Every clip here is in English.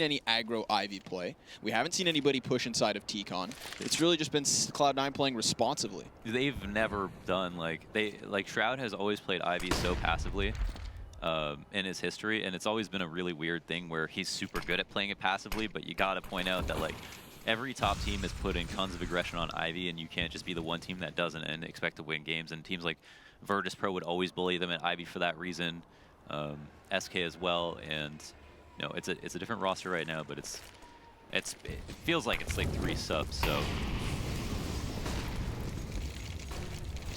any aggro Ivy play. We haven't seen anybody push inside of T-Con. It's really just been Cloud9 playing responsively. They've never done Shroud has always played Ivy so passively in his history, and it's always been a really weird thing where he's super good at playing it passively, but you gotta point out that every top team is putting tons of aggression on Ivy, and you can't just be the one team that doesn't and expect to win games. And teams like Virtus Pro would always bully them at Ivy for that reason. SK as well, and it's a different roster right now, but it feels like it's like 3 subs. So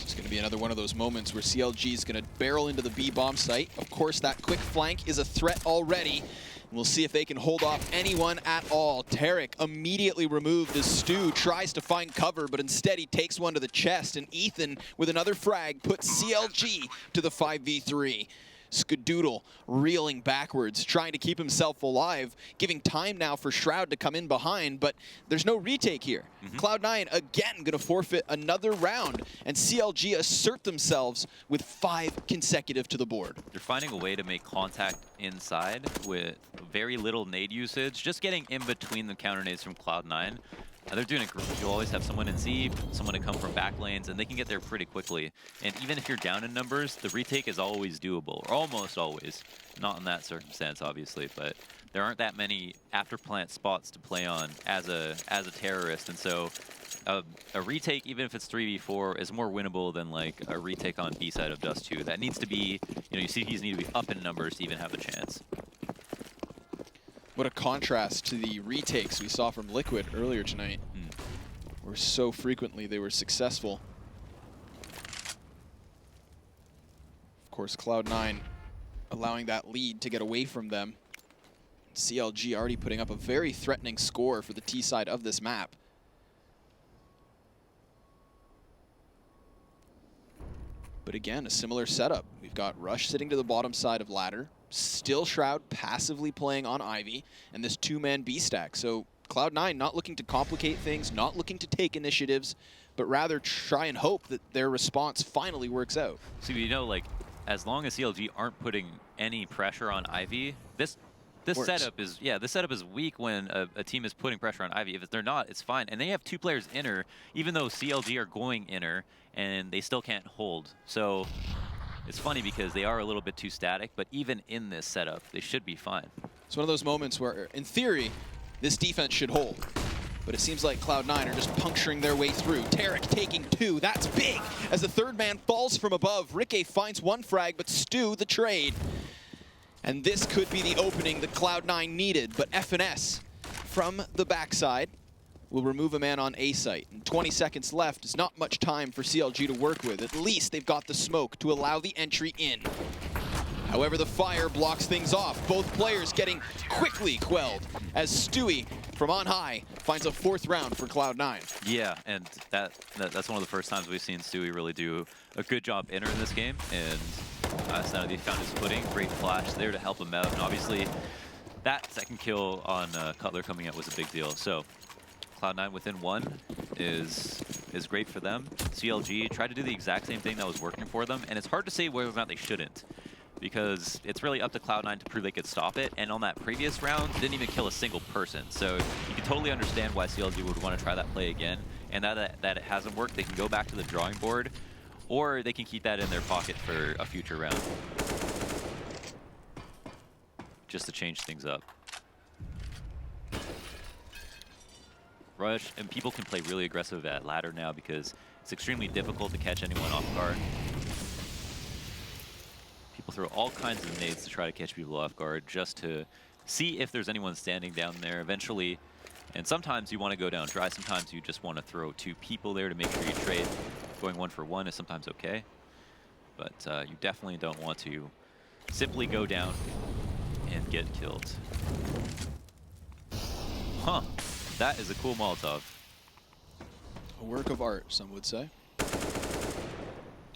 it's going to be another one of those moments where CLG is going to barrel into the B bomb site. Of course, that quick flank is a threat already. We'll see if they can hold off anyone at all. Tarek immediately removed as Stu tries to find cover, but instead he takes one to the chest, and Ethan with another frag puts CLG to the 5v3. Skadoodle reeling backwards, trying to keep himself alive, giving time now for Shroud to come in behind, but there's no retake here. Cloud9 again going to forfeit another round, and CLG assert themselves with 5 consecutive to the board. They're finding a way to make contact inside with very little nade usage, just getting in between the counter nades from Cloud9. They're doing it great. You'll always have someone in Z, someone to come from back lanes, and they can get there pretty quickly. And even if you're down in numbers, the retake is always doable, or almost always. Not in that circumstance, obviously, but there aren't that many after plant spots to play on as a terrorist, and so a retake, even if it's 3v4, is more winnable than a retake on B side of Dust 2. That needs to be, you see, these need to be up in numbers to even have a chance. What a contrast to the retakes we saw from Liquid earlier tonight, where so frequently they were successful. Of course, Cloud9 allowing that lead to get away from them. CLG already putting up a very threatening score for the T side of this map. But again, a similar setup. We've got Rush sitting to the bottom side of ladder. Still Shroud passively playing on Ivy, and this 2-man B stack. So Cloud9 not looking to complicate things, not looking to take initiatives, but rather try and hope that their response finally works out. So as long as CLG aren't putting any pressure on Ivy, this setup is weak when a team is putting pressure on Ivy. If they're not, it's fine. And they have 2 players inner, even though CLG are going inner, and they still can't hold. So it's funny because they are a little bit too static, but even in this setup, they should be fine. It's one of those moments where, in theory, this defense should hold. But it seems like Cloud9 are just puncturing their way through. Tarek taking 2, that's big! As the 3rd man falls from above, Rikke finds 1 frag, but Stu the trade. And this could be the opening that Cloud9 needed, but FNS from the backside will remove a man on A site. And 20 seconds left is not much time for CLG to work with. At least they've got the smoke to allow the entry in. However, the fire blocks things off. Both players getting quickly quelled as Stewie from on high finds a 4th round for Cloud9. Yeah, and that's one of the first times we've seen Stewie really do a good job in this game. And so he found his footing, great flash there to help him out. And obviously, that 2nd kill on Cutler coming out was a big deal. So Cloud9 within 1 is great for them. CLG tried to do the exact same thing that was working for them, and it's hard to say whether or not they shouldn't, because it's really up to Cloud9 to prove they could stop it, and on that previous round, didn't even kill a single person. So you can totally understand why CLG would want to try that play again, and that it hasn't worked, they can go back to the drawing board, or they can keep that in their pocket for a future round, just to change things up. Rush, and people can play really aggressive at ladder now because it's extremely difficult to catch anyone off guard. People throw all kinds of nades to try to catch people off guard just to see if there's anyone standing down there eventually. And sometimes you want to go down dry, sometimes you just want to throw 2 people there to make sure you trade. Going 1 for 1 is sometimes okay, but you definitely don't want to simply go down and get killed. Huh. That is a cool Molotov. A work of art, some would say.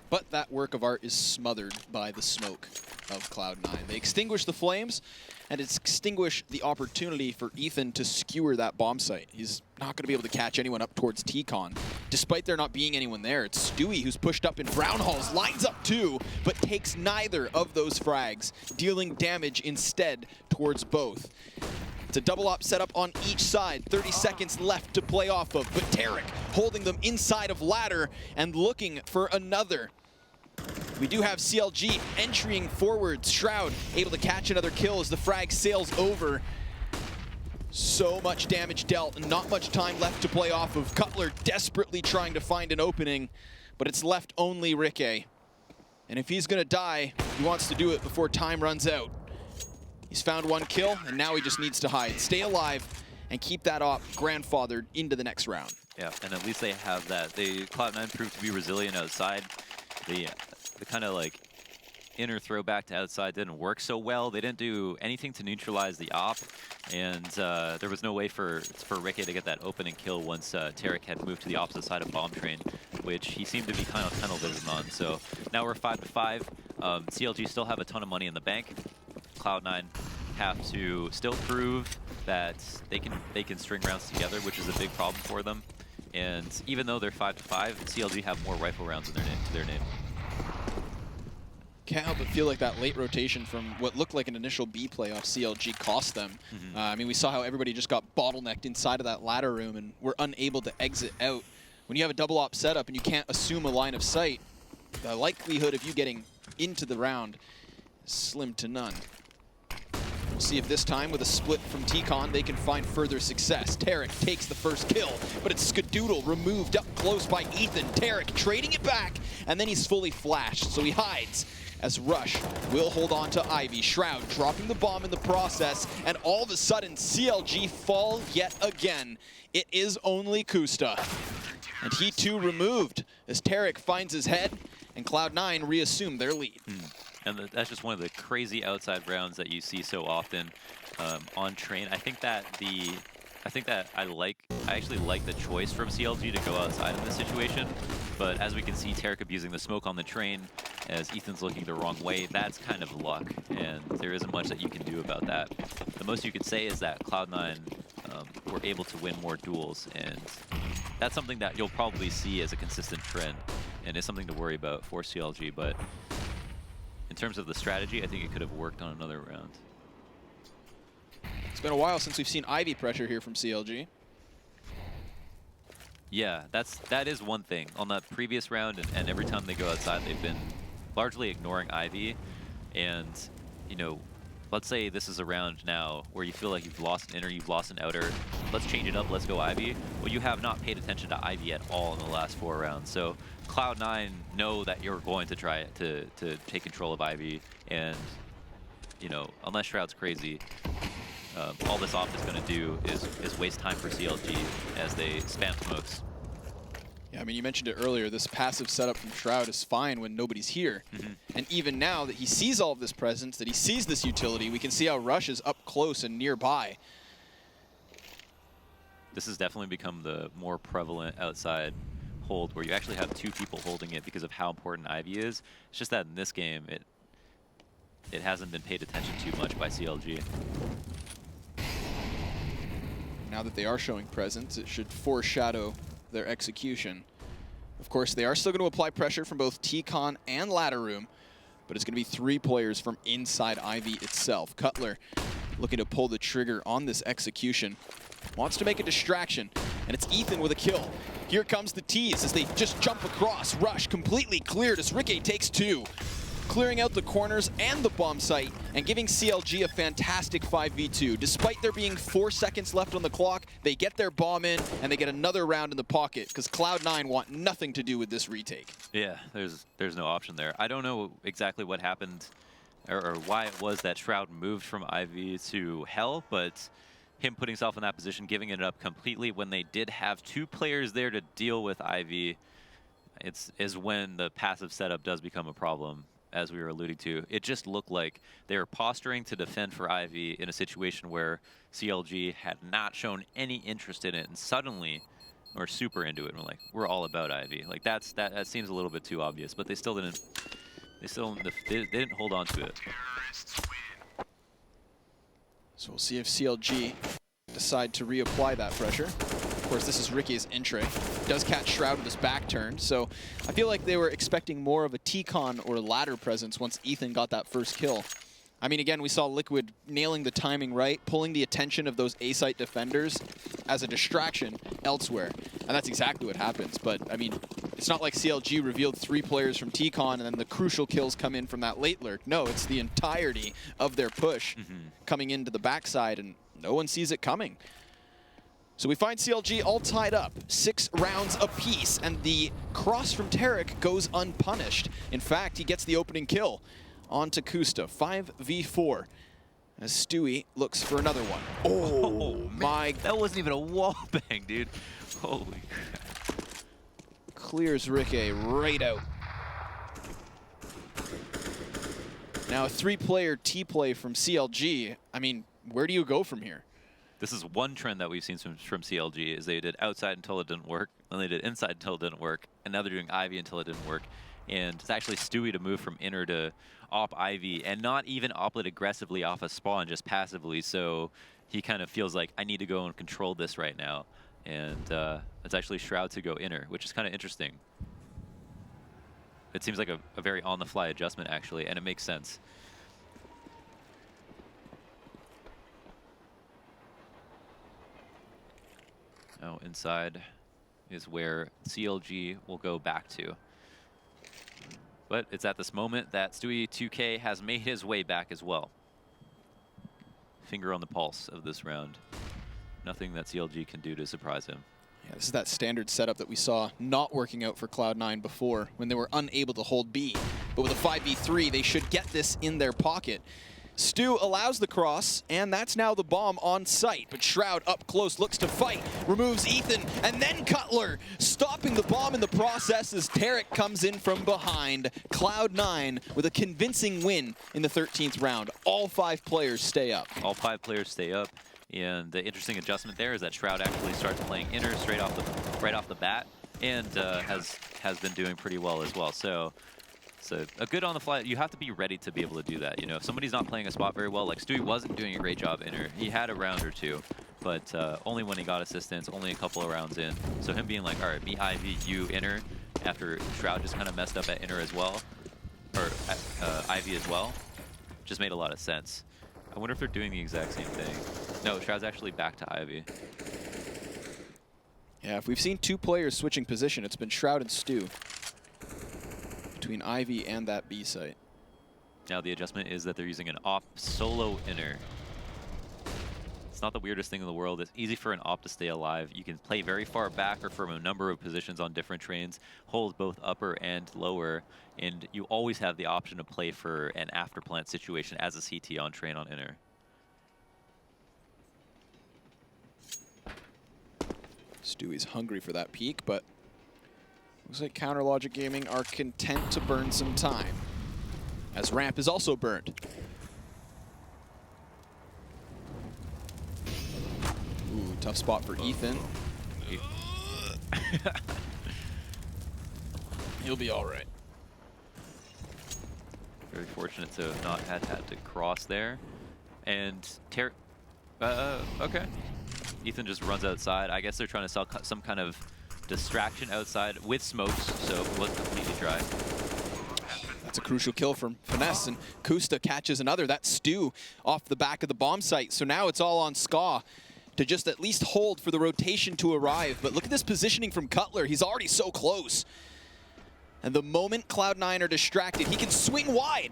But that work of art is smothered by the smoke of Cloud9. They extinguish the flames, and it's extinguish the opportunity for Ethan to skewer that bomb site. He's not going to be able to catch anyone up towards T-Con. Despite there not being anyone there, it's Stewie who's pushed up in Brown Halls, lines up 2, but takes neither of those frags, dealing damage instead towards both. It's a double op setup on each side. 30 seconds left to play off of, but Tarek holding them inside of ladder and looking for another. We do have CLG entering forward. Shroud able to catch another kill as the frag sails over. So much damage dealt and not much time left to play off of. Cutler desperately trying to find an opening, but it's left only Ricky. And if he's gonna die, he wants to do it before time runs out. He's found one kill, and now he just needs to hide. Stay alive and keep that op grandfathered into the next round. Yeah, and at least they have that. Cloud9 proved to be resilient outside. The kind of like inner throwback to outside didn't work so well. They didn't do anything to neutralize the op, and there was no way for Ricky to get that opening kill once Tarek had moved to the opposite side of Bomb Train, which he seemed to be kind of tunnel vision on. So now we're 5-5. CLG still have a ton of money in the bank. Cloud9 have to still prove that they can string rounds together, which is a big problem for them. And even though they're 5-5, CLG have more rifle rounds in their name. Can't help but feel like that late rotation from what looked like an initial B play off CLG cost them. I mean, we saw how everybody just got bottlenecked inside of that ladder room and were unable to exit out. When you have a double op setup and you can't assume a line of sight, the likelihood of you getting into the round is slim to none. We'll see if this time, with a split from T-Con, they can find further success. Tarek takes the first kill, but it's Skadoodle removed up close by Ethan. Tarek trading it back, and then he's fully flashed, so he hides as Rush will hold on to Ivy. Shroud dropping the bomb in the process, and all of a sudden, CLG fall yet again. It is only Kusta. And he too removed as Tarek finds his head, and Cloud9 reassume their lead. And that's just one of the crazy outside rounds that you see so often on Train. I think that I actually like the choice from CLG to go outside in this situation. But as we can see, Tarek abusing the smoke on the Train as Ethan's looking the wrong way. That's kind of luck, and there isn't much that you can do about that. The most you could say is that Cloud9 were able to win more duels, and that's something that you'll probably see as a consistent trend, and is something to worry about for CLG. But in terms of the strategy, I think it could have worked on another round. It's been a while since we've seen Ivy pressure here from CLG. Yeah, that is one thing. On that previous round, and every time they go outside, they've been largely ignoring Ivy. And, you know, let's say this is a round now where you feel like you've lost an inner, you've lost an outer. Let's change it up, let's go Ivy. Well, you have not paid attention to Ivy at all in the last 4 rounds. So Cloud9 know that you're going to try to take control of Ivy. And, you know, unless Shroud's crazy, all this off is going to do is waste time for CLG as they spam smokes. Yeah, I mean, you mentioned it earlier, this passive setup from Shroud is fine when nobody's here. And even now that he sees all of this presence, that he sees this utility, we can see how Rush is up close and nearby. This has definitely become the more prevalent outside hold where you actually have 2 people holding it because of how important Ivy is. It's just that in this game, it hasn't been paid attention to much by CLG. Now that they are showing presence, it should foreshadow their execution. Of course, they are still going to apply pressure from both T-Con and Ladder Room, but it's going to be 3 players from inside Ivy itself. Cutler looking to pull the trigger on this execution. Wants to make a distraction, and it's Ethan with a kill. Here comes the tease as they just jump across. Rush completely cleared as Ricky takes 2. Clearing out the corners and the bomb site and giving CLG a fantastic 5v2. Despite there being 4 seconds left on the clock, they get their bomb in and they get another round in the pocket because Cloud9 want nothing to do with this retake. Yeah, there's no option there. I don't know exactly what happened or why it was that Shroud moved from Ivy to Hell, but him putting himself in that position, giving it up completely when they did have 2 players there to deal with Ivy, is when the passive setup does become a problem. As we were alluding to, it just looked like they were posturing to defend for Ivy in a situation where CLG had not shown any interest in it, and suddenly we're super into it. And we're like, we're all about Ivy. Like that seems a little bit too obvious, but they still didn't. They didn't hold on to it. So we'll see if CLG decide to reapply that pressure. Of course, this is Ricky's entry. Does catch Shroud with his back turn, so I feel like they were expecting more of a T-Con or ladder presence once Ethan got that first kill. I mean, again, we saw Liquid nailing the timing right, pulling the attention of those A-site defenders as a distraction elsewhere. And that's exactly what happens. But, I mean, it's not like CLG revealed 3 players from TCon and then the crucial kills come in from that late lurk. No, it's the entirety of their push coming into the backside, and no one sees it coming. So we find CLG all tied up, 6 rounds apiece, and the cross from Tarek goes unpunished. In fact, he gets the opening kill onto Kusta, 5v4, as Stewie looks for another one. Oh my! That wasn't even a wall bang, dude. Holy crap. Clears Ricky right out. Now a 3-player T-play from CLG. I mean, where do you go from here? This is one trend that we've seen from CLG, is they did outside until it didn't work, then they did inside until it didn't work, and now they're doing Ivy until it didn't work. And it's actually Stewie to move from inner to op Ivy, and not even op it aggressively off a spawn, just passively. So he kind of feels like, I need to go and control this right now. And it's actually Shroud to go inner, which is kind of interesting. It seems like a very on-the-fly adjustment, actually, and it makes sense. Now inside is where CLG will go back to. But it's at this moment that Stewie 2K has made his way back as well. Finger on the pulse of this round. Nothing that CLG can do to surprise him. Yeah, this is that standard setup that we saw not working out for Cloud9 before, when they were unable to hold B. But with a 5v3, they should get this in their pocket. Stu allows the cross, and that's now the bomb on site. But Shroud up close looks to fight, removes Ethan, and then Cutler, stopping the bomb in the process as Tarek comes in from behind. Cloud9 with a convincing win in the 13th round. All 5 players stay up. All 5 players stay up, and the interesting adjustment there is that Shroud actually starts playing inner right off the bat, and has been doing pretty well as well. So a good on the fly. You have to be ready to be able to do that. You know, if somebody's not playing a spot very well, like Stewie wasn't doing a great job inner. He had a round or 2, but only when he got assistance, only a couple of rounds in. So him being like, all right, me Ivy, you inner, after Shroud just kind of messed up at inner as well, or at Ivy as well, just made a lot of sense. I wonder if they're doing the exact same thing. No, Shroud's actually back to Ivy. Yeah, if we've seen 2 players switching position, it's been Shroud and Stu. Between Ivy and that B site. Now the adjustment is that they're using an op solo inner. It's not the weirdest thing in the world. It's easy for an op to stay alive. You can play very far back or from a number of positions on different trains, hold both upper and lower, and you always have the option to play for an after plant situation as a CT on train on inner. Stewie's hungry for that peak, but looks like Counter Logic Gaming are content to burn some time, as ramp is also burned. Ooh, tough spot for Ethan. He'll be all right. Very fortunate to have not had to cross there. And okay. Ethan just runs outside. I guess they're trying to sell some kind of distraction outside with smokes, so it wasn't completely dry. That's a crucial kill from Finesse, and Kusta catches another. That's Stu off the back of the bomb site. So now it's all on Ska to just at least hold for the rotation to arrive. But look at this positioning from Cutler. He's already so close. And the moment Cloud9 are distracted, he can swing wide.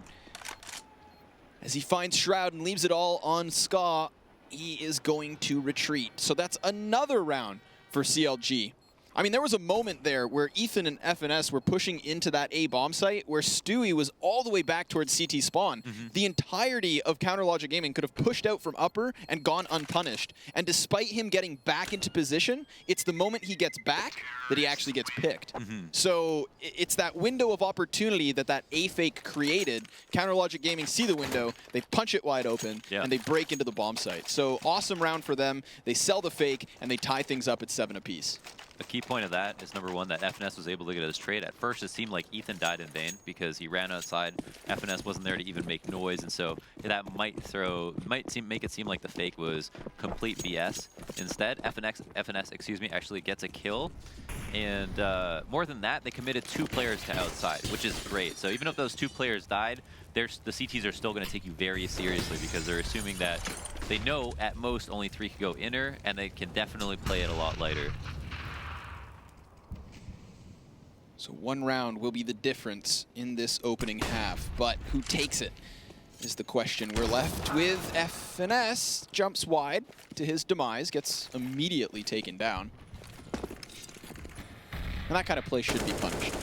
As he finds Shroud and leaves it all on Ska, he is going to retreat. So that's another round for CLG. I mean, there was a moment there where Ethan and FNS were pushing into that A bomb site where Stewie was all the way back towards CT spawn. The entirety of Counter Logic Gaming could have pushed out from upper and gone unpunished. And despite him getting back into position, it's the moment he gets back that he actually gets picked. So it's that window of opportunity that A fake created. Counter Logic Gaming see the window, they punch it wide open, and they break into the bomb site. So awesome round for them. They sell the fake, and they tie things up at 7 apiece. a key point of that is, number one, that FNS was able to get his trade. At first, it seemed like Ethan died in vain because he ran outside. FNS wasn't there to even make noise, and so that might make it seem like the fake was complete BS. Instead, FNS, excuse me, actually gets a kill, and more than that, they committed 2 players to outside, which is great. So even if those 2 players died, the CTs are still going to take you very seriously because they're assuming that they know at most only 3 can go inner, and they can definitely play it a lot lighter. So 1 round will be the difference in this opening half, but who takes it is the question. We're left with FNS, jumps wide to his demise, gets immediately taken down. And that kind of play should be punished.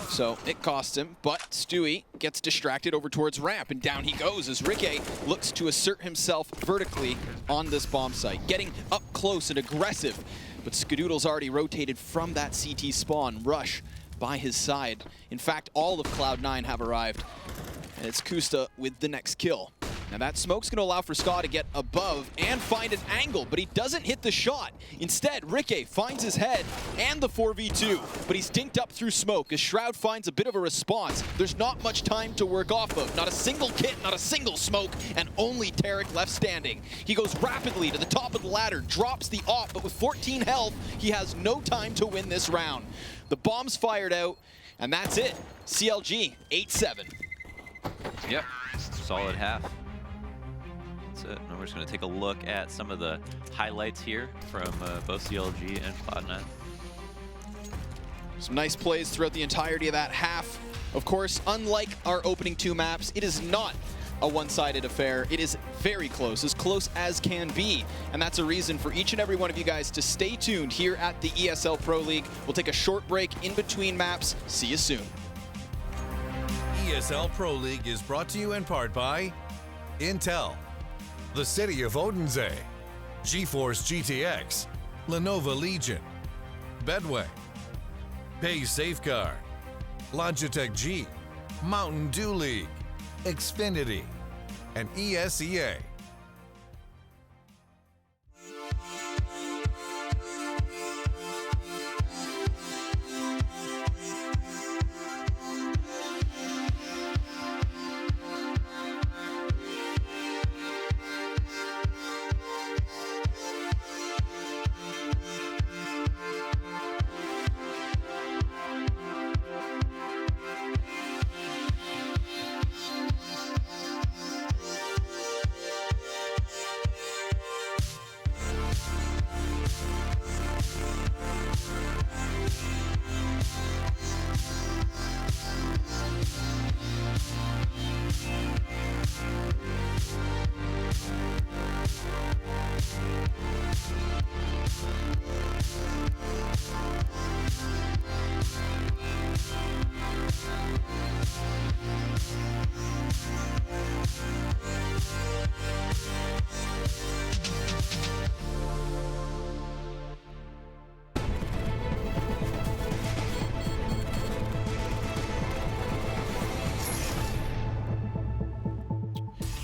So it costs him, but Stewie gets distracted over towards ramp, and down he goes as Ricky looks to assert himself vertically on this bomb site, getting up close and aggressive. But Skadoodle's already rotated from that CT spawn. Rush by his side. In fact, all of Cloud9 have arrived. And it's Kusta with the next kill. Now that smoke's going to allow for Ska to get above and find an angle, but he doesn't hit the shot. Instead, Ricky finds his head and the 4v2, but he's dinked up through smoke as Shroud finds a bit of a response. There's not much time to work off of. Not a single kit, not a single smoke, and only Tarek left standing. He goes rapidly to the top of the ladder, drops the op, but with 14 health, he has no time to win this round. The bomb's fired out, and that's it. CLG, 8-7. Yep, solid half. That's it. And we're just going to take a look at some of the highlights here from both CLG and Cloud9. Some nice plays throughout the entirety of that half. Of course, unlike our opening 2 maps, it is not a one-sided affair. It is very close as can be. And that's a reason for each and every one of you guys to stay tuned here at the ESL Pro League. We'll take a short break in between maps. See you soon. ESL Pro League is brought to you in part by Intel, the City of Odense, GeForce GTX, Lenovo Legion, Bedway, Pay Safeguard, Logitech G, Mountain Dew League, Xfinity, and ESEA.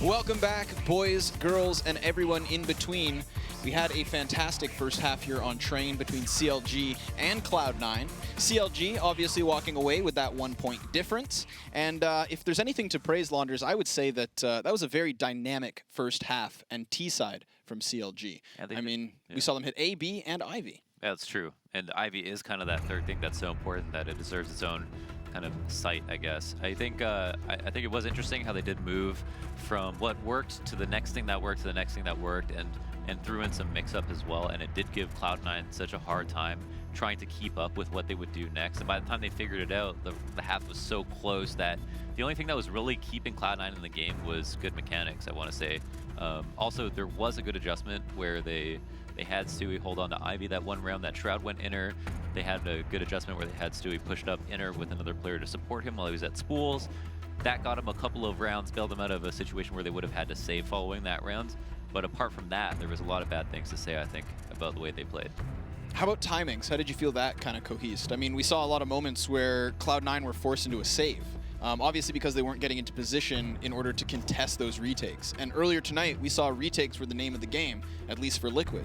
Welcome back, boys, girls, and everyone in between. We had a fantastic first half here on Train between CLG and Cloud9. CLG obviously walking away with that 1-point difference. And if there's anything to praise, Launders, I would say that that was a very dynamic first half and T-side from CLG. Yeah, we saw them hit A, B, and Ivy. Yeah, that's true. And Ivy is kind of that third thing that's so important that it deserves its own kind of site, I guess. I think it was interesting how they did move from what worked to the next thing that worked to the next thing that worked, and threw in some mix-up as well, and it did give Cloud9 such a hard time trying to keep up with what they would do next. And by the time they figured it out, the half was so close that the only thing that was really keeping Cloud9 in the game was good mechanics, I want to say. Also, there was a good adjustment where they had Stewie hold on to Ivy that one round. That Shroud went inner. They had a good adjustment where they had Stewie pushed up inner with another player to support him while he was at spools. That got him a couple of rounds, bailed him out of a situation where they would have had to save following that round. But apart from that, there was a lot of bad things to say, I think, about the way they played. How about timings? How did you feel that kind of cohesed? I mean, we saw a lot of moments where Cloud9 were forced into a save. Obviously because they weren't getting into position in order to contest those retakes. And earlier tonight, we saw retakes were the name of the game, at least for Liquid.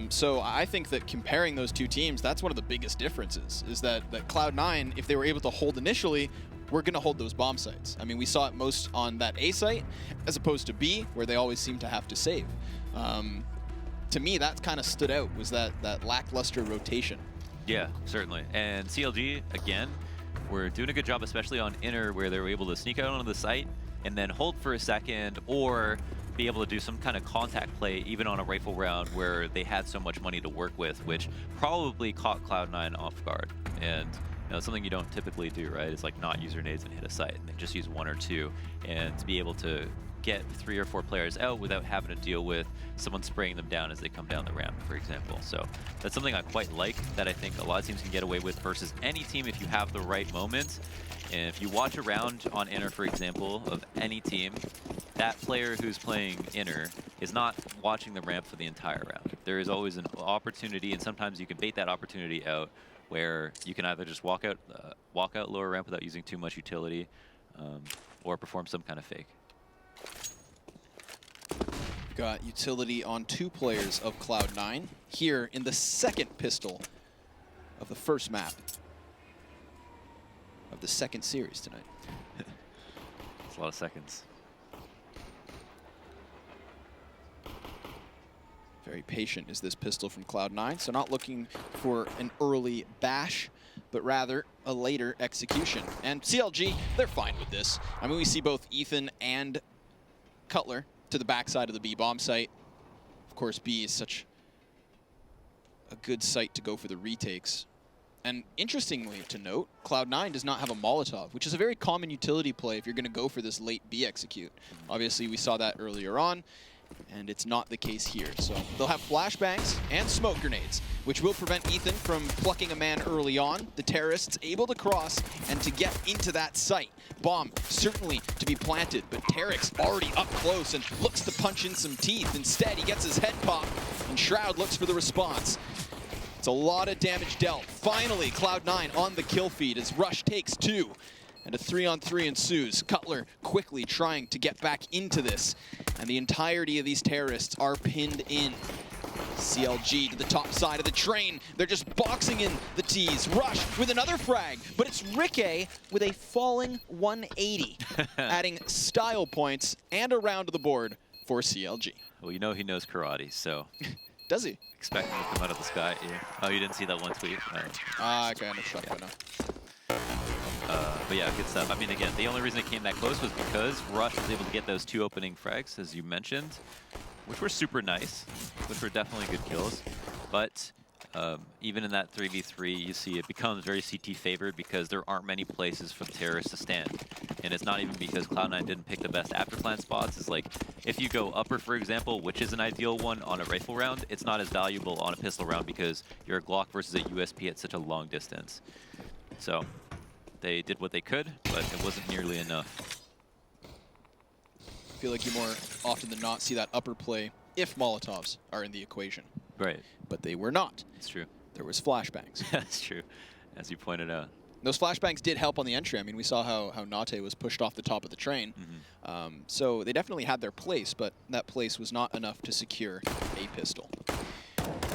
So I think that comparing those two teams, that's one of the biggest differences, is that Cloud9, if they were able to hold initially, we're going to hold those bomb sites. I mean, we saw it most on that A site, as opposed to B, where they always seem to have to save. To me, that kind of stood out, was that lackluster rotation. Yeah, certainly. And CLG, again, we're doing a good job, especially on inner, where they were able to sneak out onto the site and then hold for a second, or be able to do some kind of contact play, even on a rifle round where they had so much money to work with, which probably caught Cloud9 off guard. And something you don't typically do, right? It's like not use grenades and hit a site, and then just use 1 or 2, and to be able to get 3 or 4 players out without having to deal with someone spraying them down as they come down the ramp, for example. So that's something I quite like, that I think a lot of teams can get away with versus any team if you have the right moment. And if you watch a round on inner, for example, of any team, that player who's playing inner is not watching the ramp for the entire round. There is always an opportunity, and sometimes you can bait that opportunity out where you can either just walk out lower ramp without using too much utility, or perform some kind of fake. Got utility on 2 players of Cloud9 here in the second pistol of the first map of the second series tonight. It's a lot of seconds. Very patient is this pistol from Cloud9, so not looking for an early bash, but rather a later execution. And CLG, they're fine with this. I mean, we see both Ethan and Cutler to the backside of the B bomb site. Of course, B is such a good site to go for the retakes. And interestingly to note, Cloud9 does not have a Molotov, which is a very common utility play if you're going to go for this late B execute. Obviously, we saw that earlier on, and it's not the case here. So they'll have flashbangs and smoke grenades, which will prevent Ethan from plucking a man early on. The terrorists able to cross and to get into that site. Bomb certainly to be planted, but Tarek's already up close and looks to punch in some teeth. Instead, he gets his head popped, and Shroud looks for the response. It's a lot of damage dealt. Finally, Cloud9 on the kill feed as Rush takes 2. And a 3-on-3 ensues. Cutler quickly trying to get back into this. And the entirety of these terrorists are pinned in. CLG to the top side of the train. They're just boxing in the T's. Rush with another frag, but it's Ricky with a falling 180, adding style points and a round to the board for CLG. Well, you know he knows karate, so... Does he? Expect him to come out of the sky. Yeah. Oh, you didn't see that one tweet? Okay, I'm shut up now. But yeah, good stuff. I mean, again, the only reason it came that close was because Rush was able to get those 2 opening frags, as you mentioned, which were super nice, which were definitely good kills. But even in that 3v3, you see it becomes very CT favored because there aren't many places for the terrorists to stand. And it's not even because Cloud9 didn't pick the best after plant spots. It's like, if you go upper, for example, which is an ideal one on a rifle round, it's not as valuable on a pistol round because you're a Glock versus a USP at such a long distance. So they did what they could, but it wasn't nearly enough. I feel like you more often than not see that upper play if Molotovs are in the equation. Right. But they were not. It's true. There was flashbangs. That's true, as you pointed out. Those flashbangs did help on the entry. I mean, we saw how Nate was pushed off the top of the train. So they definitely had their place, but that place was not enough to secure a pistol.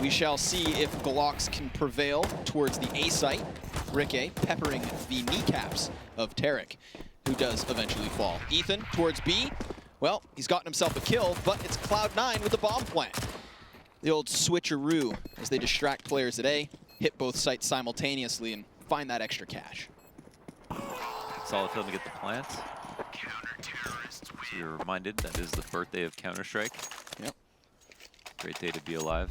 We shall see if Glocks can prevail towards the A site. Ricky peppering the kneecaps of Tarek, who does eventually fall. Ethan towards B. Well, he's gotten himself a kill, but it's Cloud9 with the bomb plant. The old switcheroo as they distract players at A, hit both sites simultaneously, and find that extra cash. Solid film to get the plant. So you're reminded that is the birthday of Counter-Strike. Yep. Great day to be alive.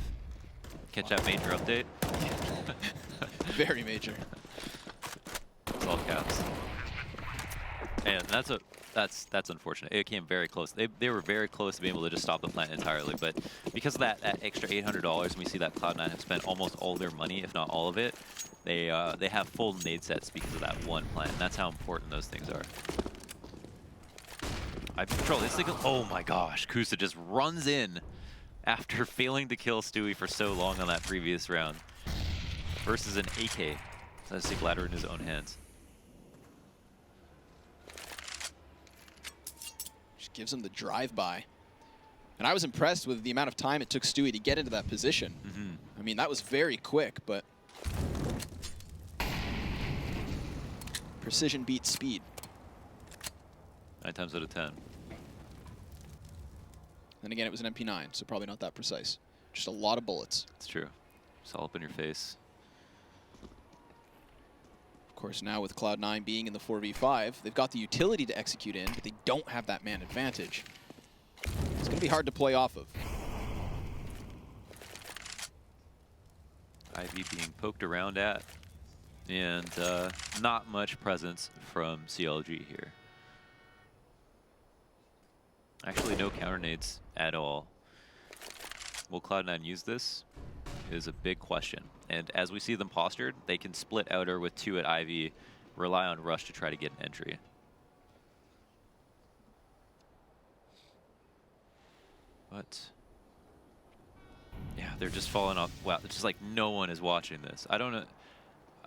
Catch that major update. Very major. It's all caps. And that's unfortunate. It came very close. They were very close to being able to just stop the plant entirely, but because of that extra $800, and we see that Cloud9 have spent almost all their money, if not all of it, they have full nade sets because of that one plant. And that's how important those things are. I control this thing. Oh my gosh, Kusa just runs in after failing to kill Stewie for so long on that previous round versus an AK. So has to take ladder in his own hands. gives him the drive-by. And I was impressed with the amount of time it took Stewie to get into that position. I mean, that was very quick, but precision beats speed. 9 times out of 10. Then again, it was an MP9, so probably not that precise. Just a lot of bullets. It's true. It's all up in your face. Of course, now with Cloud9 being in the 4v5, they've got the utility to execute in, but they don't have that man advantage. It's going to be hard to play off of. Ivy being poked around at, and not much presence from CLG here. Actually, no counter nades at all. Will Cloud9 use this? Is a big question. And as we see them postured, they can split outer with 2 at Ivy, rely on Rush to try to get an entry. But yeah, they're just falling off. Wow, it's just like no one is watching this. I don't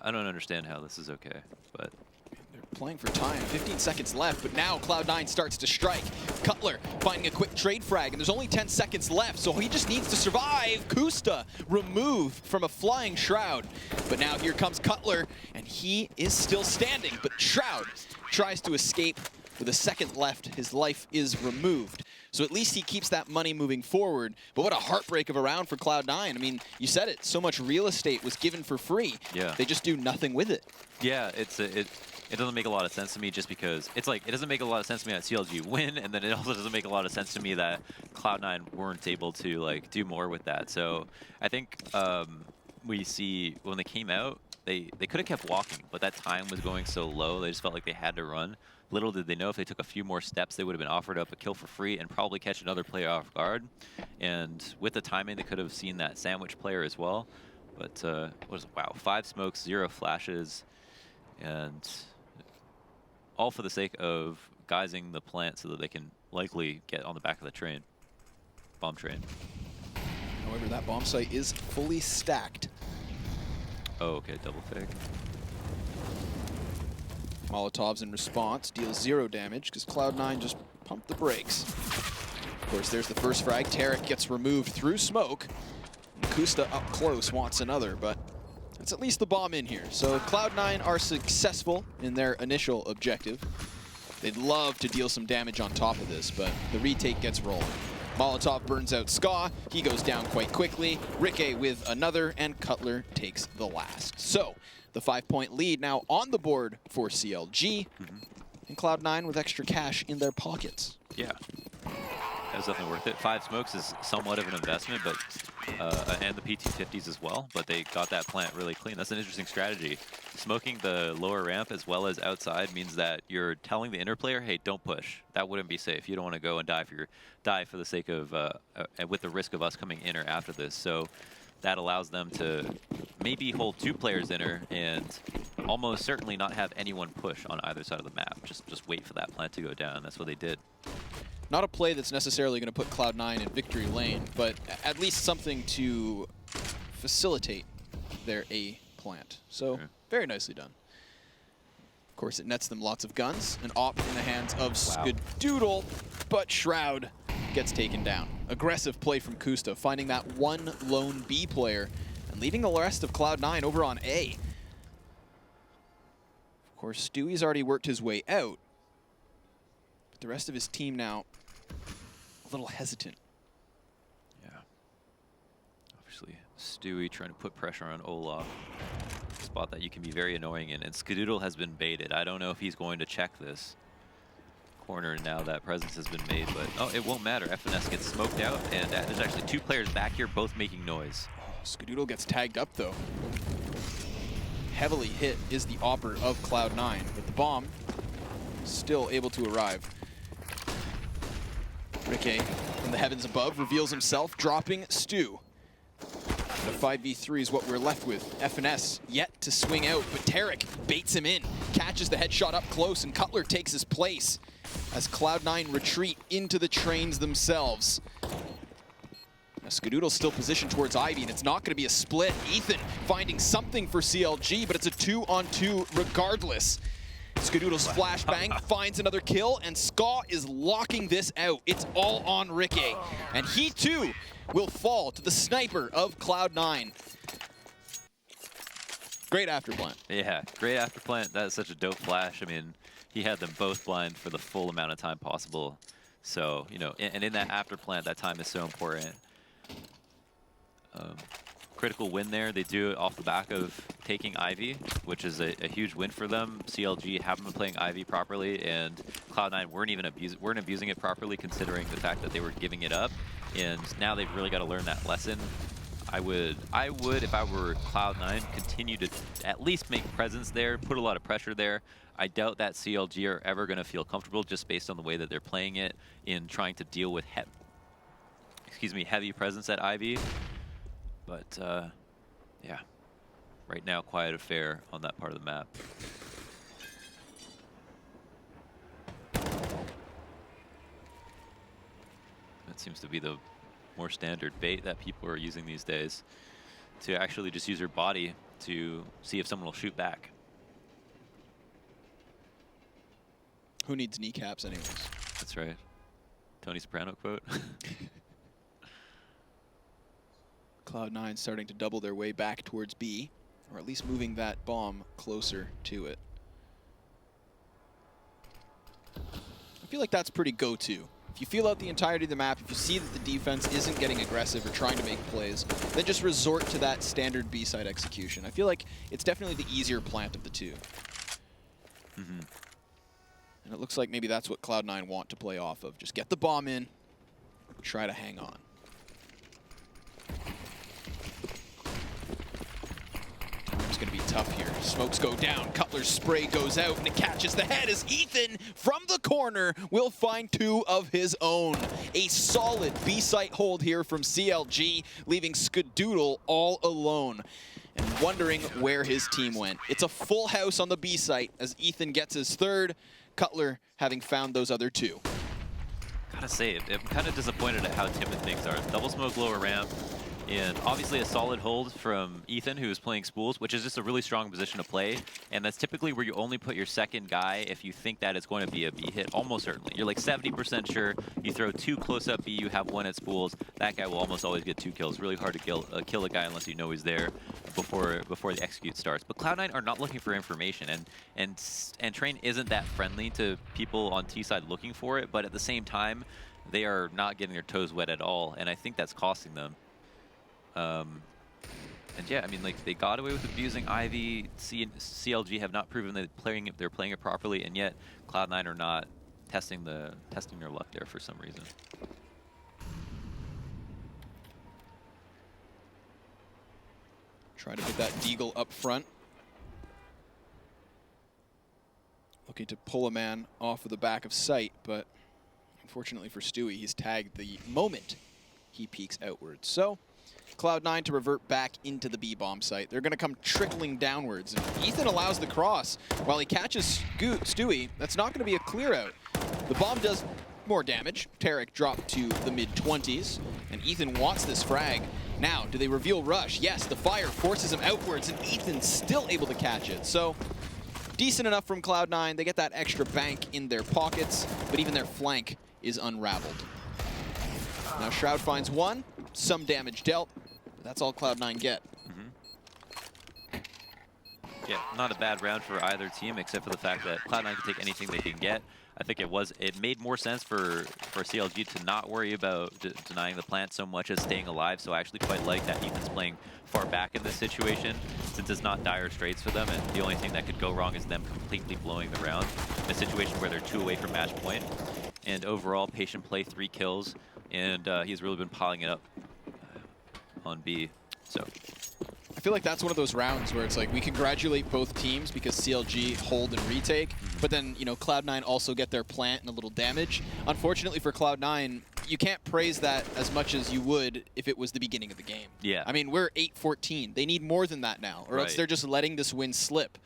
understand how this is okay, but they're playing for time. 15 seconds left, but now Cloud9 starts to strike. Cutler finding a quick trade frag, and there's only 10 seconds left, so he just needs to survive. Kusta removed from a flying Shroud. But now here comes Cutler, and he is still standing, but Shroud tries to escape. With a second left, his life is removed. So at least he keeps that money moving forward. But what a heartbreak of a round for Cloud9. I mean, you said it, so much real estate was given for free. Yeah. They just do nothing with it. Yeah, it doesn't make a lot of sense to me just because it's like, it doesn't make a lot of sense to me that CLG win, and then it also doesn't make a lot of sense to me that Cloud9 weren't able to like do more with that. So I think we see when they came out, they could have kept walking, but that time was going so low, they just felt like they had to run. Little did they know if they took a few more steps, they would have been offered up a kill for free and probably catch another player off guard. And with the timing, they could have seen that sandwich player as well. But what was it? Wow, 5 smokes, 0 flashes, and all for the sake of guising the plant so that they can likely get on the back of the train, bomb train. However, that bomb site is fully stacked. Oh, okay, double fake. Molotovs in response deals 0 damage because Cloud9 just pumped the brakes. Of course, there's the first frag. Tarek gets removed through smoke. Kusta up close wants another, but that's at least the bomb in here. So Cloud9 are successful in their initial objective. They'd love to deal some damage on top of this, but the retake gets rolling. Molotov burns out Ska. He goes down quite quickly. Rikke with another, and Cutler takes the last. So the 5-point lead now on the board for CLG, and Cloud9 with extra cash in their pockets. Yeah, that was definitely worth it. 5 smokes is somewhat of an investment, but and the PT50s as well, but they got that plant really clean. That's an interesting strategy. Smoking the lower ramp as well as outside means that you're telling the inner player, hey, don't push. That wouldn't be safe. You don't want to go and die for the sake of, with the risk of us coming inner after this. So that allows them to maybe hold 2 players inner and almost certainly not have anyone push on either side of the map. Just wait for that plant to go down. That's what they did. Not a play that's necessarily going to put Cloud9 in victory lane, but at least something to facilitate their A plant. So very nicely done. Of course, it nets them lots of guns. An op in the hands of Skadoodle, but Shroud gets taken down. Aggressive play from Kusta, finding that one lone B player and leaving the rest of Cloud9 over on A. Of course, Stewie's already worked his way out. But the rest of his team now a little hesitant. Yeah. Obviously, Stewie trying to put pressure on Olaf. A spot that you can be very annoying in. And Skadoodle has been baited. I don't know if he's going to check this corner now that presence has been made, but oh, it won't matter. FNS gets smoked out, and there's actually 2 players back here, both making noise. Oh, Skadoodle gets tagged up, though. Heavily hit is the opper of Cloud9, but the bomb still able to arrive. Rikke from the heavens above reveals himself, dropping Stu. The 5v3 is what we're left with. FNS yet to swing out, but Tarek baits him in, catches the headshot up close, and Cutler takes his place as Cloud9 retreat into the trains themselves. Now Skadoodle's still positioned towards Ivy, and it's not going to be a split. Ethan finding something for CLG, but it's a 2-on-2 regardless. Skadoodle's flashbang finds another kill, and Ska is locking this out. It's all on Ricky, and he too will fall to the sniper of Cloud9. Great afterplant. Yeah, great afterplant. That is such a dope flash. I mean, he had them both blind for the full amount of time possible. So, you know, and in that afterplant, that time is so important. Critical win there. They do it off the back of taking Ivy, which is a huge win for them. CLG haven't been playing Ivy properly, and Cloud9 weren't abusing it properly, considering the fact that they were giving it up. And now they've really got to learn that lesson. I would, if I were Cloud9, continue to at least make presence there, put a lot of pressure there. I doubt that CLG are ever going to feel comfortable just based on the way that they're playing it in trying to deal with heavy presence at Ivy. But yeah, right now, quiet affair on that part of the map. That seems to be the more standard bait that people are using these days, to actually just use your body to see if someone will shoot back. Who needs kneecaps anyways? That's right. Tony Soprano quote. Cloud9 starting to double their way back towards B, or at least moving that bomb closer to it. I feel like that's pretty go-to. If you feel out the entirety of the map, if you see that the defense isn't getting aggressive or trying to make plays, then just resort to that standard B-side execution. I feel like it's definitely the easier plant of the two. Mm-hmm. And it looks like maybe that's what Cloud9 want to play off of. Just get the bomb in, try to hang on. It's going to be tough here. Smokes go down, Cutler's spray goes out, and it catches the head as Ethan, from the corner, will find two of his own. A solid B-site hold here from CLG, leaving Skadoodle all alone and wondering where his team went. It's a full house on the B-site as Ethan gets his third, Cutler having found those other two. Gotta say, I'm kind of disappointed at how timid things are. Double smoke lower ramp, and obviously a solid hold from Ethan, who is playing spools, which is just a really strong position to play. And that's typically where you only put your second guy if you think that it's going to be a B hit, almost certainly. You're like 70% sure. You throw two close-up B, you have one at spools. That guy will almost always get two kills. Really hard to kill a guy unless you know he's there before the execute starts. But Cloud9 are not looking for information, and Train isn't that friendly to people on T side looking for it. But at the same time, they are not getting their toes wet at all, and I think that's costing them. And yeah, I mean, like, they got away with abusing Ivy. CLG have not proven that they're playing it properly, and yet Cloud9 are not testing their luck there for some reason. Try to put that Deagle up front. Looking to pull a man off of the back of sight, but unfortunately for Stewie, he's tagged the moment he peeks outwards. So Cloud9 to revert back into the B-bomb site. They're going to come trickling downwards. And Ethan allows the cross while he catches Stewie. That's not going to be a clear out. The bomb does more damage. Tarek dropped to the mid-20s, and Ethan wants this frag. Now, do they reveal rush? Yes, the fire forces him outwards, and Ethan's still able to catch it. So decent enough from Cloud9. They get that extra bank in their pockets, but even their flank is unraveled. Now Shroud finds one, some damage dealt, but that's all Cloud9 get. Mm-hmm. Yeah, not a bad round for either team, except for the fact that Cloud9 can take anything they can get. I think it made more sense for CLG to not worry about denying the plant so much as staying alive, so I actually quite like that Ethan's playing far back in this situation, since it's not dire straits for them, and the only thing that could go wrong is them completely blowing the round in a situation where they're 2 away from match point. And overall, patient play, 3 kills, and he's really been piling it up on B. So I feel like that's one of those rounds where it's like we congratulate both teams because CLG hold and retake, but then, you know, Cloud9 also get their plant and a little damage. Unfortunately for Cloud9, you can't praise that as much as you would if it was the beginning of the game. Yeah. I mean, we're 8-14. They need more than that now, or else they're just letting this win slip.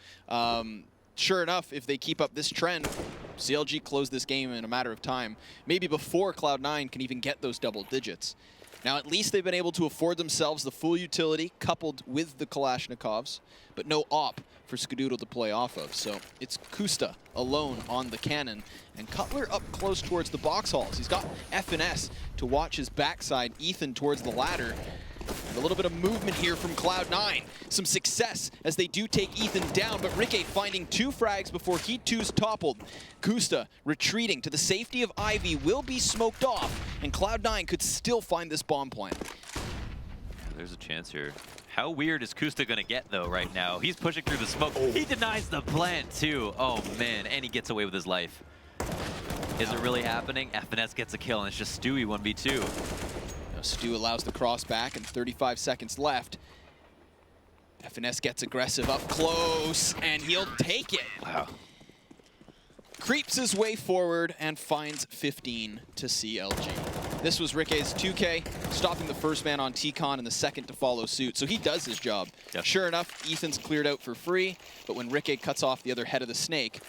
Sure enough, if they keep up this trend, CLG close this game in a matter of time, maybe before Cloud9 can even get those double digits. Now, at least they've been able to afford themselves the full utility coupled with the Kalashnikovs, but no op for Skadoodle to play off of. So it's Kusta alone on the cannon, and Cutler up close towards the box halls. He's got FNS to watch his backside, Ethan towards the ladder. And a little bit of movement here from Cloud9. Some success as they do take Ethan down, but Rikke finding 2 frags before he too's toppled. Kusta retreating to the safety of Ivy will be smoked off, and Cloud9 could still find this bomb plant. There's a chance here. How weird is Kusta gonna get though right now? He's pushing through the smoke. He denies the plant too. Oh man, and he gets away with his life. Is it really happening? FNS gets a kill, and it's just Stewie 1v2. Stu allows the cross back, and 35 seconds left. FNS gets aggressive up close, and he'll take it. Wow. Creeps his way forward and finds 15 to CLG. This was Ricke's 2K, stopping the first man on T-Con and the second to follow suit. So he does his job. Yep. Sure enough, Ethan's cleared out for free, but when Rikke cuts off the other head of the snake,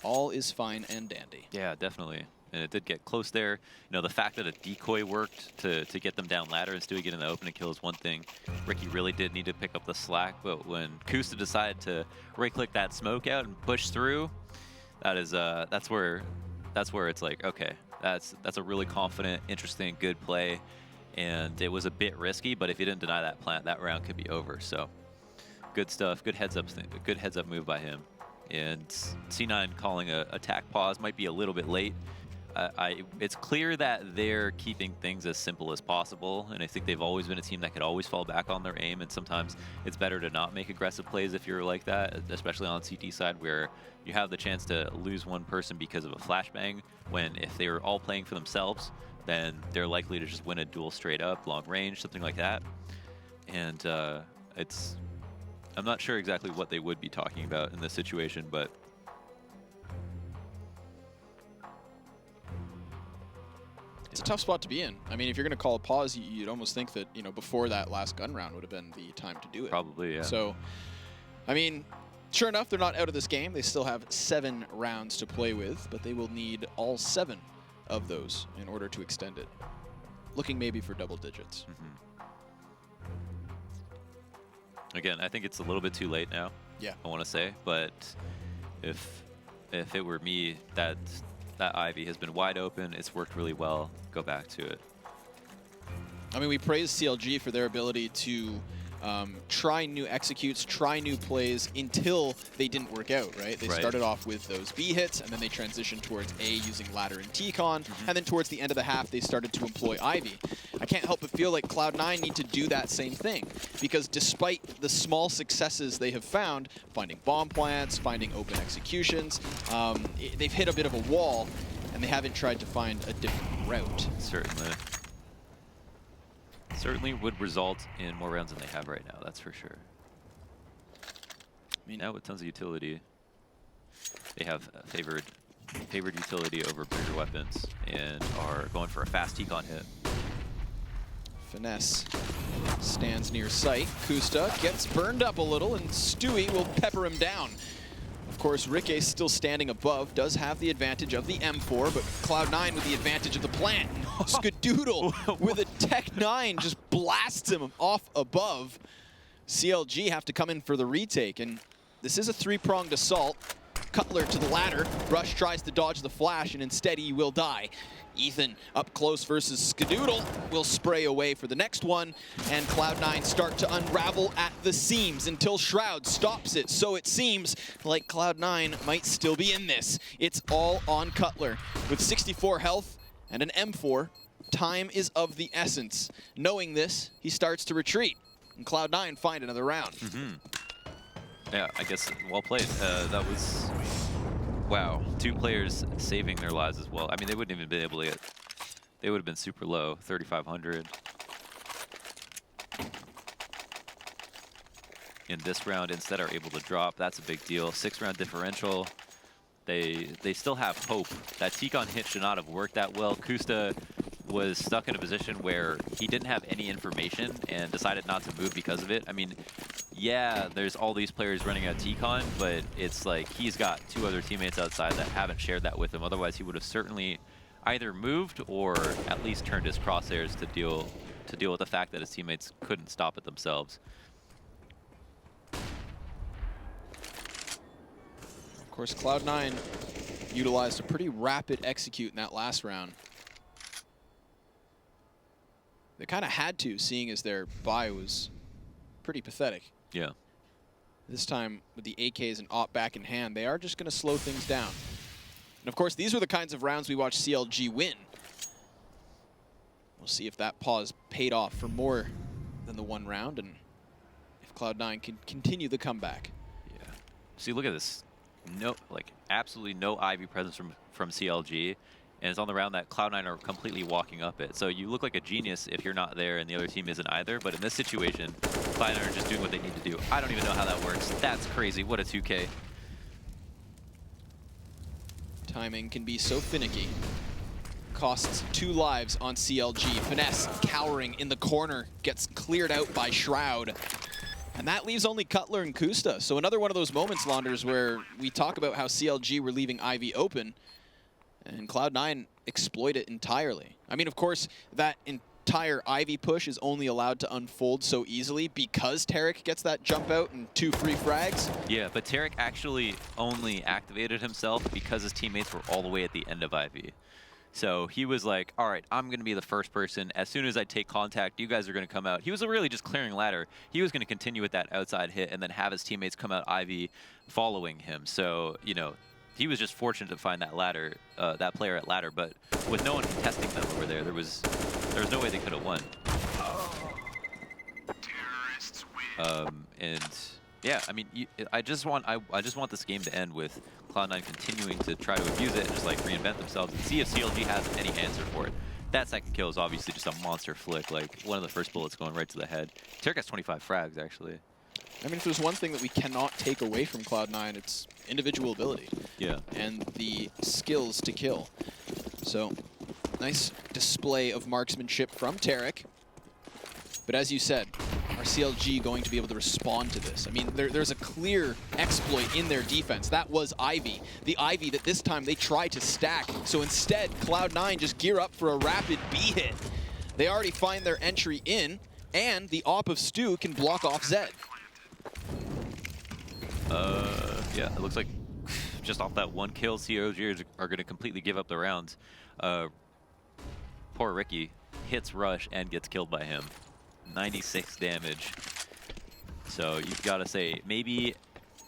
all is fine and dandy. Yeah, definitely. And it did get close there. You know, the fact that a decoy worked to get them down ladder and Stewie get in the open and kill is one thing. Ricky really did need to pick up the slack, but when Kusta decided to right-click that smoke out and push through, that is that's where it's like, okay, that's a really confident, interesting, good play, and it was a bit risky, but if he didn't deny that plant, that round could be over. So good stuff, good heads up move by him. And C9 calling a attack pause might be a little bit late. It's clear that they're keeping things as simple as possible, and I think they've always been a team that could always fall back on their aim, and sometimes it's better to not make aggressive plays if you're like that, especially on CT side where you have the chance to lose one person because of a flashbang, when if they were all playing for themselves, then they're likely to just win a duel straight up, long range, something like that. And I'm not sure exactly what they would be talking about in this situation, but it's a tough spot to be in. I mean, if you're going to call a pause, you'd almost think that, you know, before that last gun round would have been the time to do it. Probably, yeah. So, I mean, sure enough, they're not out of this game. They still have 7 rounds to play with, but they will need all 7 of those in order to extend it. Looking maybe for double digits. Again, I think it's a little bit too late now. Yeah. I want to say, but if it were me, that Ivy has been wide open. It's worked really well. Go back to it. I mean, we praise CLG for their ability to try new executes, try new plays until they didn't work out, right? They started off with those B hits, and then they transitioned towards A using ladder and T-Con, and then towards the end of the half, they started to employ Ivy. I can't help but feel like Cloud9 need to do that same thing, because despite the small successes they have found, finding bomb plants, finding open executions, they've hit a bit of a wall, and they haven't tried to find a different route. Certainly would result in more rounds than they have right now, that's for sure. I mean, now with tons of utility, they have favored utility over bigger weapons and are going for a fast T-Con hit. Finesse stands near sight. Kusta gets burned up a little, and Stewie will pepper him down. Of course, Rikke still standing above, does have the advantage of the M4, but Cloud9 with the advantage of the plant. Skadoodle with a Tech 9 just blasts him off above. CLG have to come in for the retake, and this is a 3-pronged assault. Cutler to the ladder. Rush tries to dodge the flash, and instead he will die. Ethan up close versus Skadoodle will spray away for the next one, and Cloud9 start to unravel at the seams until Shroud stops it. So it seems like Cloud9 might still be in this. It's all on Cutler. With 64 health and an M4, time is of the essence. Knowing this, he starts to retreat, and Cloud9 find another round. Yeah, I guess well played. That was, wow, 2 players saving their lives as well. I mean, they wouldn't even been able to get, they would have been super low, 3,500. In this round, instead are able to drop. That's a big deal. 6-round differential. They still have hope. That T-Con hit should not have worked that well. Kusta was stuck in a position where he didn't have any information and decided not to move because of it. I mean, yeah, there's all these players running a T-Con, but it's like he's got 2 other teammates outside that haven't shared that with him. Otherwise, he would have certainly either moved or at least turned his crosshairs to deal to deal with the fact that his teammates couldn't stop it themselves. Of course, Cloud9 utilized a pretty rapid execute in that last round. They kind of had to, seeing as their buy was pretty pathetic. Yeah. This time, with the AKs and AWP back in hand, they are just going to slow things down. And of course, these are the kinds of rounds we watch CLG win. We'll see if that pause paid off for more than the one round, and if Cloud9 can continue the comeback. Yeah. See, look at this. No, like absolutely no Ivy presence from CLG, and it's on the round that Cloud9 are completely walking up it. So you look like a genius if you're not there and the other team isn't either. But in this situation, Cloud9 are just doing what they need to do. I don't even know how that works. That's crazy. What a 2K. Timing can be so finicky. Costs 2 lives on CLG. Finesse cowering in the corner, gets cleared out by Shroud. And that leaves only Cutler and Kusta. So another one of those moments, Launders, where we talk about how CLG were leaving Ivy open, and Cloud9 exploit it entirely. I mean, of course, that entire Ivy push is only allowed to unfold so easily because Tarek gets that jump out and 2 free frags. Yeah, but Tarek actually only activated himself because his teammates were all the way at the end of Ivy. So he was like, all right, I'm going to be the first person. As soon as I take contact, you guys are going to come out. He was really just clearing ladder. He was going to continue with that outside hit and then have his teammates come out Ivy following him. So, you know, he was just fortunate to find that ladder, that player at ladder. But with no one contesting them over there, there was no way they could have won. And yeah, I mean, I just want this game to end with Cloud9 continuing to try to abuse it and just like reinvent themselves and see if CLG has any answer for it. That second kill is obviously just a monster flick, like one of the first bullets going right to the head. Tarek has 25 frags, actually. I mean, if there's one thing that we cannot take away from Cloud9, it's individual ability. Yeah. And the skills to kill. So, nice display of marksmanship from Tarek. But as you said, are CLG going to be able to respond to this? I mean, there's a clear exploit in their defense. That was Ivy. The Ivy that this time they tried to stack. So instead, Cloud9 just gear up for a rapid B hit. They already find their entry in, and the AWP of Stu can block off Zed. Yeah, it looks like just off that one kill, CLG are going to completely give up the rounds. Poor Ricky hits Rush and gets killed by him. 96 damage. So you've got to say, maybe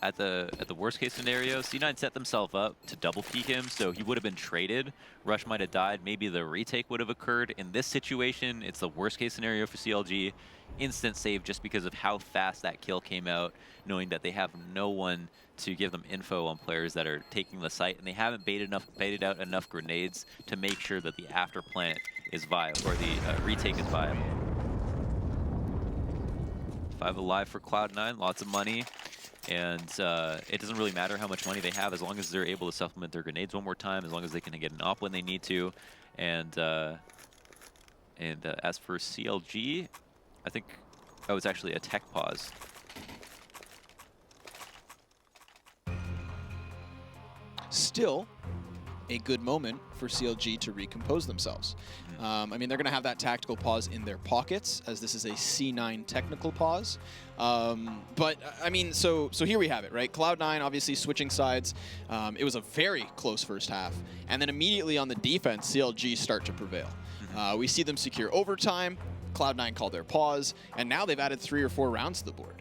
at the worst case scenario, C9 set themselves up to double peek him, so he would have been traded. Rush might have died. Maybe the retake would have occurred. In this situation, it's the worst case scenario for CLG. Instant save just because of how fast that kill came out, knowing that they have no one to give them info on players that are taking the site, and they haven't baited out enough grenades to make sure that the after plant is viable, or the retake is viable. 5 alive for Cloud9, lots of money, and it doesn't really matter how much money they have as long as they're able to supplement their grenades one more time, as long as they can get an op when they need to. And as for CLG, I think that was actually a tech pause. Still, a good moment for CLG to recompose themselves. I mean, they're going to have that tactical pause in their pockets, as this is a C9 technical pause. But, I mean, so here we have it, right? Cloud9 obviously switching sides. It was a very close first half. And then immediately on the defense, CLG start to prevail. We see them secure overtime. Cloud9 called their pause, and now they've added 3 or 4 rounds to the board.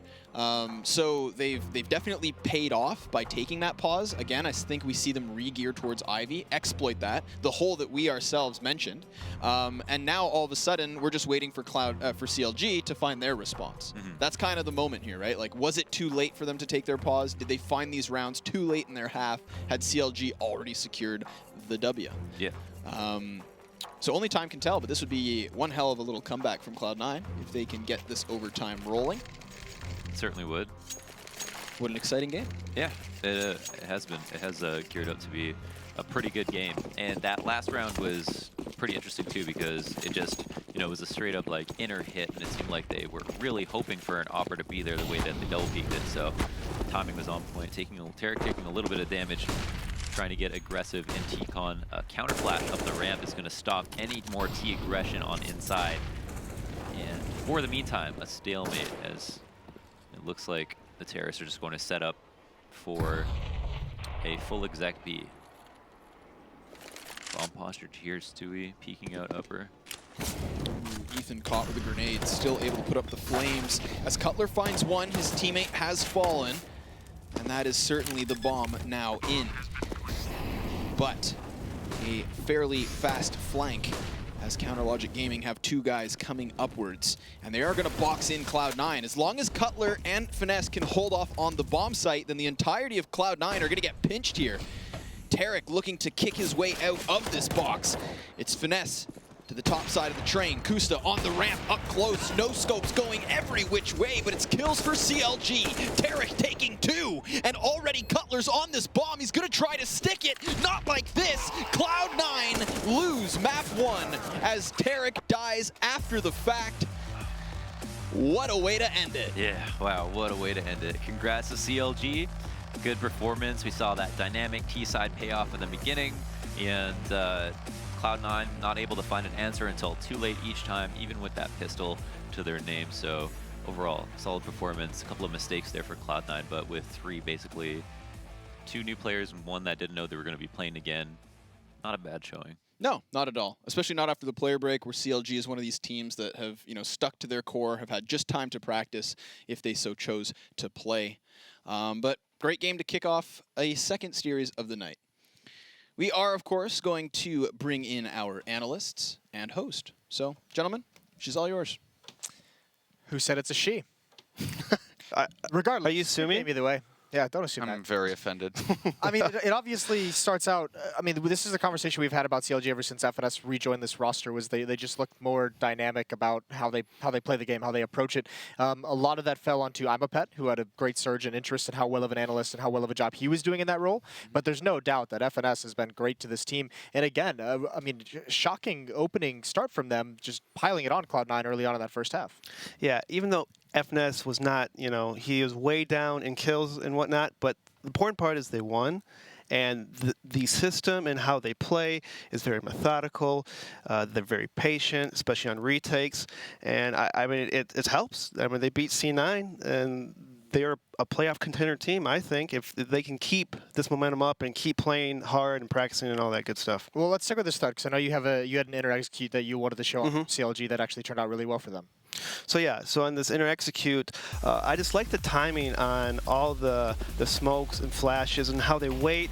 So they've definitely paid off by taking that pause. Again, I think we see them re-gear towards Ivy, exploit that, the hole that we ourselves mentioned. And now all of a sudden, we're just waiting for CLG to find their response. That's kind of the moment here, right? Like, was it too late for them to take their pause? Did they find these rounds too late in their half? Had CLG already secured the W? Yeah. So only time can tell, but this would be one hell of a little comeback from Cloud9 if they can get this overtime rolling. Certainly would. What an exciting game. Yeah, it has been. It has geared up to be a pretty good game. And that last round was pretty interesting too, because it just, you know, was a straight up like inner hit, and it seemed like they were really hoping for an opera to be there the way that they double peaked it. So timing was on point. Tarek taking a little bit of damage, trying to get aggressive in T-Con. Counter flash up the ramp is going to stop any more T aggression on inside. And for the meantime, a stalemate, as it looks like the Terrorists are just going to set up for a full exec B. Bomb posture here, Stewie peeking out upper. Ethan caught with a grenade, still able to put up the flames. As Cutler finds one, his teammate has fallen, and that is certainly the bomb now in. But a fairly fast flank, as CounterLogic Gaming have 2 guys coming upwards, and they are going to box in Cloud9. As long as Cutler and Finesse can hold off on the bomb site, then the entirety of Cloud9 are going to get pinched here. Tarek looking to kick his way out of this box. It's Finesse to the top side of the train. Kusta on the ramp, up close. No scopes going every which way, but it's kills for CLG. Tarek taking 2, and already Cutler's on this bomb. He's gonna try to stick it. Not like this. Cloud9 lose map 1 as Tarek dies after the fact. What a way to end it. Yeah, wow, what a way to end it. Congrats to CLG. Good performance. We saw that dynamic T-side payoff in the beginning, and Cloud9 not able to find an answer until too late each time, even with that pistol to their name. So overall, solid performance. A couple of mistakes there for Cloud9, but with 3 basically, 2 new players and 1 that didn't know they were going to be playing again, not a bad showing. No, not at all. Especially not after the player break, where CLG is one of these teams that have, stuck to their core, have had just time to practice if they so chose to play. But great game to kick off a second series of the night. We are, of course, going to bring in our analysts and host. So, gentlemen, she's all yours. Who said it's a she? Regardless. Are you assuming? Either way. Yeah, don't assume I'm that. very offended. I mean, it obviously starts out. I mean, this is a conversation we've had about CLG ever since FNS rejoined this roster. Was they just looked more dynamic about how they play the game, how they approach it. A lot of that fell onto I'm a Pet, who had a great surge in interest in how well of an analyst and how well of a job he was doing in that role. But there's no doubt that FNS has been great to this team. And again, I mean, shocking opening start from them, just piling it on Cloud9 early on in that first half. Yeah, even though FNS was not, he was way down in kills and whatnot, but the important part is they won. And the system and how they play is very methodical. They're very patient, especially on retakes. And I mean, it helps. I mean, they beat C9, and they're a playoff contender team, I think, if they can keep this momentum up and keep playing hard and practicing and all that good stuff. Well, let's stick with this start, because I know you had an inner execute that you wanted to show on CLG that actually turned out really well for them. So yeah, so on this inner execute, I just like the timing on all the smokes and flashes and how they wait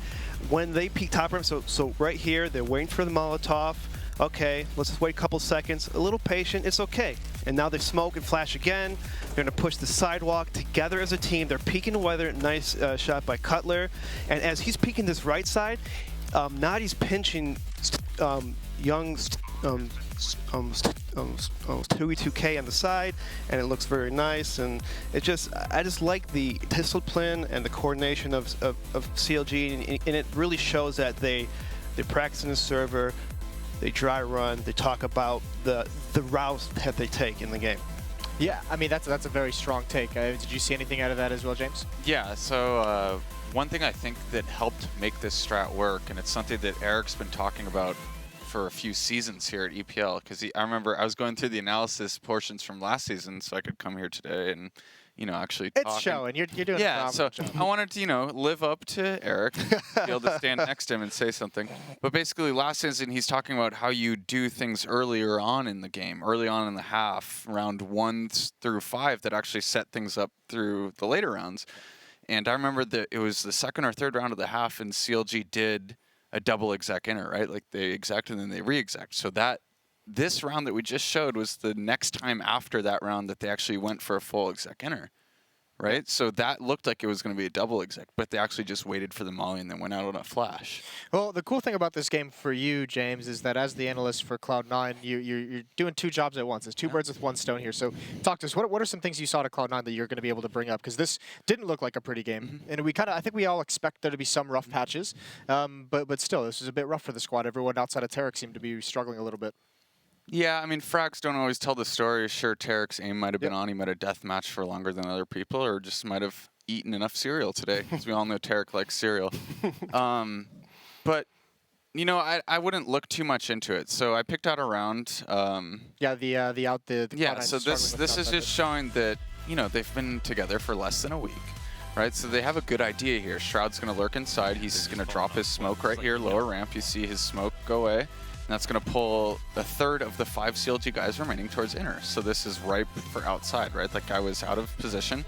when they peek top ramp. So right here, they're waiting for the Molotov. Okay, let's just wait a couple seconds. A little patient, it's okay. And now they smoke and flash again. They're gonna push the sidewalk together as a team. They're peeking the weather. Nice shot by Cutler. And as he's peeking this right side, Nadi's pinching young Stewie 2K on the side, and it looks very nice. And I just like the discipline and the coordination of CLG, and it really shows that they practice in the server, they dry run, they talk about the routes that they take in the game. Yeah, I mean, that's a very strong take. Did you see anything out of that as well, James? Yeah, so one thing I think that helped make this strat work, and it's something that Eric's been talking about for a few seasons here at EPL, because I remember I was going through the analysis portions from last season so I could come here today and, actually talk. It's showing. You're doing yeah, a so job. I wanted to, live up to Eric, be able to stand next to him and say something. But basically, last season, he's talking about how you do things earlier on in the game, early on in the half, round 1 through 5, that actually set things up through the later rounds. And I remember that it was the second or third round of the half, and CLG did a double exec inner, right? Like they exec and then they re-exec. So this round that we just showed was the next time after that round that they actually went for a full exec inner, right? So that looked like it was going to be a double exec, but they actually just waited for the molly and then went out on a flash. Well, the cool thing about this game for you, James, is that as the analyst for Cloud9, you're doing 2 jobs at once. It's 2 birds with 1 stone here. So talk to us. What are some things you saw to Cloud9 that you're going to be able to bring up? Because this didn't look like a pretty game, and I think we all expect there to be some rough patches, but still, this is a bit rough for the squad. Everyone outside of Tarek seemed to be struggling a little bit. Yeah, I mean, frags don't always tell the story. Sure, Tarek's aim might have been on. He might have deathmatched for longer than other people, or just might have eaten enough cereal today, because we all know Tarek likes cereal. But You know, I wouldn't look too much into it. So I picked out a round. Yeah, the Yeah, Cloud9 so this is just showing that, you know, they've been together for less than a week, right? So they have a good idea here. Shroud's going to lurk inside. He's going to drop his smoke right here, lower ramp. You see his smoke go away. And that's going to pull the third of the 5 CLG guys remaining towards inner. So this is ripe for outside, right? That guy was out of position.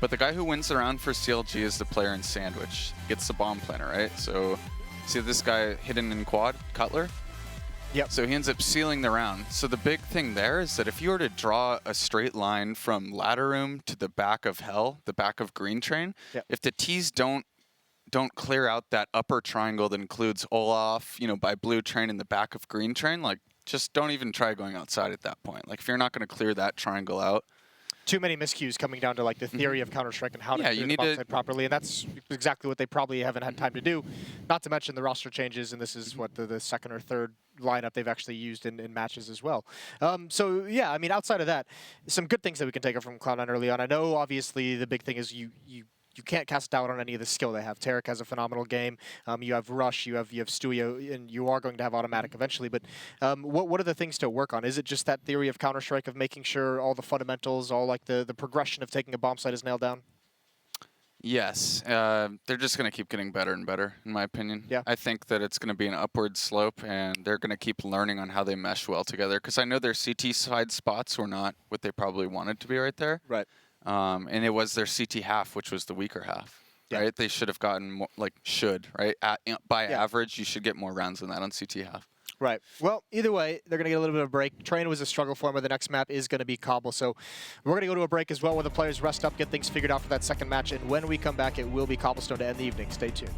But the guy who wins the round for CLG is the player in sandwich. Gets the bomb planter, right? So see this guy hidden in quad, Cutler? Yep. So he ends up sealing the round. So the big thing there is that if you were to draw a straight line from ladder room to the back of hell, the back of green train, yep. if the T's don't clear out that upper triangle that includes Olaf, you know, by blue train and the back of green train, like just don't even try going outside at that point. Like if you're not going to clear that triangle out, too many miscues coming down to like the theory of Counter-Strike and how to clear the bomb site properly, and that's exactly what they probably haven't had time to do. Not to mention the roster changes, and this is what the second or third lineup they've actually used in matches as well. So yeah, I mean, outside of that, some good things that we can take from Cloud9 early on. I know obviously the big thing is you can't cast doubt on any of the skill they have. Tarek has a phenomenal game. You have Rush, you have Stewie, and you are going to have automatic eventually. But what are the things to work on? Is it just that theory of Counter-Strike of making sure all the fundamentals, all like the progression of taking a bomb site is nailed down? Yes. They're just going to keep getting better and better, in my opinion. Yeah. I think that it's going to be an upward slope, and they're going to keep learning on how they mesh well together. Because I know their CT side spots were not what they probably wanted to be right there. Right. And it was their CT half, which was the weaker half, right? They should have gotten more, right? By average, you should get more rounds than that on CT half. Right. Well, either way, they're going to get a little bit of a break. Train was a struggle for them, but the next map is going to be Cobble. So we're going to go to a break as well where the players rest up, get things figured out for that second match. And when we come back, it will be Cobblestone to end the evening. Stay tuned.